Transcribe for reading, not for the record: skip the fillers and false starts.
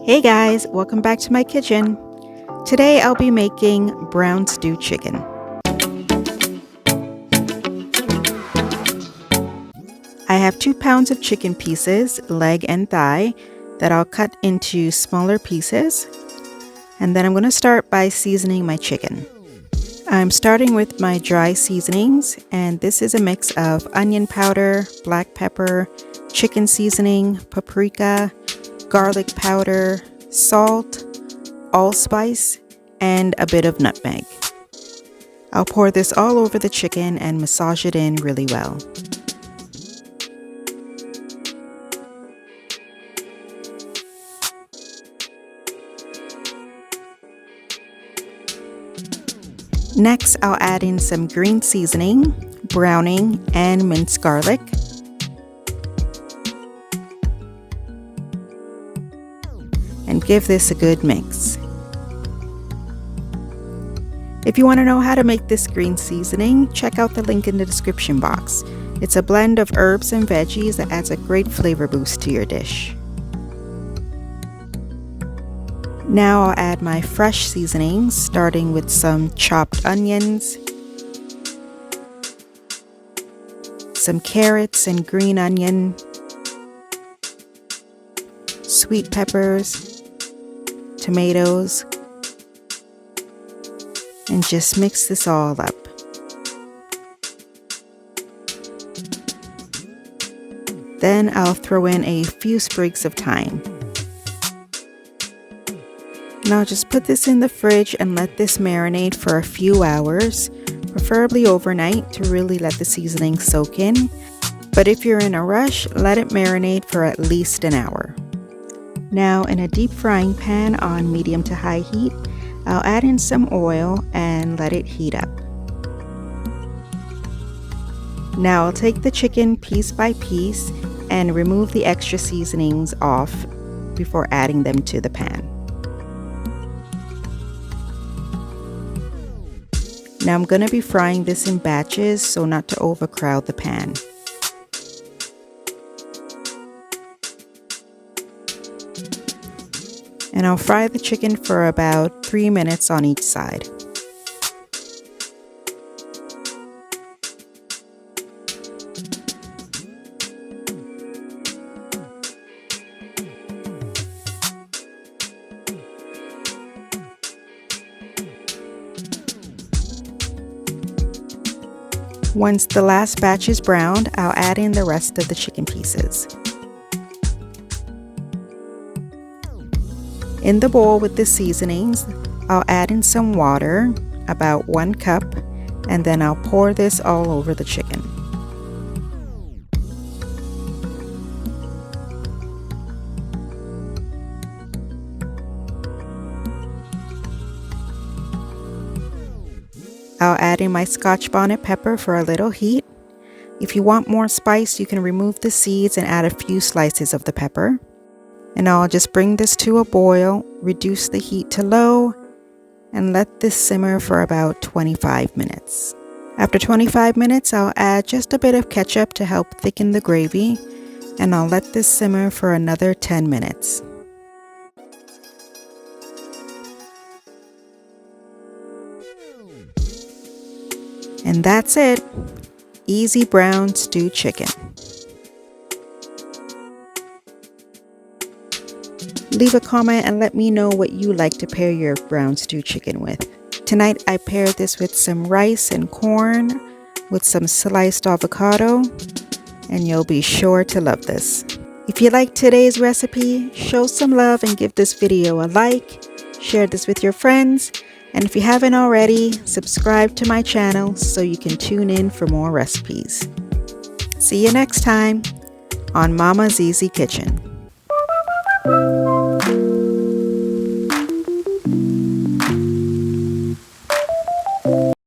Hey guys, welcome back to my kitchen. Today I'll be making brown stew chicken. I have 2 pounds of chicken pieces, leg and thigh, that I'll cut into smaller pieces. And then I'm going to start by seasoning my chicken. I'm starting with my dry seasonings, and this is a mix of onion powder, black pepper, chicken seasoning, paprika, garlic powder, salt, allspice, and a bit of nutmeg. I'll pour this all over the chicken and massage it in really well. Next, I'll add in some green seasoning, browning, and minced garlic. And give this a good mix. If you want to know how to make this green seasoning, check out the link in the description box. It's a blend of herbs and veggies that adds a great flavor boost to your dish. Now I'll add my fresh seasonings, starting with some chopped onions, some carrots and green onion, sweet peppers, tomatoes, and just mix this all up. Then I'll throw in a few sprigs of thyme. Now just put this in the fridge and let this marinate for a few hours, preferably overnight, to really let the seasoning soak in. But if you're in a rush, let it marinate for at least an hour. Now in a deep frying pan on medium to high heat, I'll add in some oil and let it heat up. Now I'll take the chicken piece by piece and remove the extra seasonings off before adding them to the pan. Now I'm going to be frying this in batches so not to overcrowd the pan. And I'll fry the chicken for about 3 minutes on each side. Once the last batch is browned, I'll add in the rest of the chicken pieces. In the bowl with the seasonings, I'll add in some water, about 1 cup, and then I'll pour this all over the chicken. I'll add in my Scotch bonnet pepper for a little heat. If you want more spice, you can remove the seeds and add a few slices of the pepper. And I'll just bring this to a boil, reduce the heat to low, and let this simmer for about 25 minutes. After 25 minutes, I'll add just a bit of ketchup to help thicken the gravy, and I'll let this simmer for another 10 minutes. And that's it. Easy brown stew chicken. Leave a comment and let me know what you like to pair your brown stew chicken with. Tonight I paired this with some rice and corn with some sliced avocado, and you'll be sure to love this. If you like today's recipe, show some love and give this video a like, share this with your friends, and if you haven't already, subscribe to my channel so you can tune in for more recipes. See you next time on Mama's Easy Kitchen.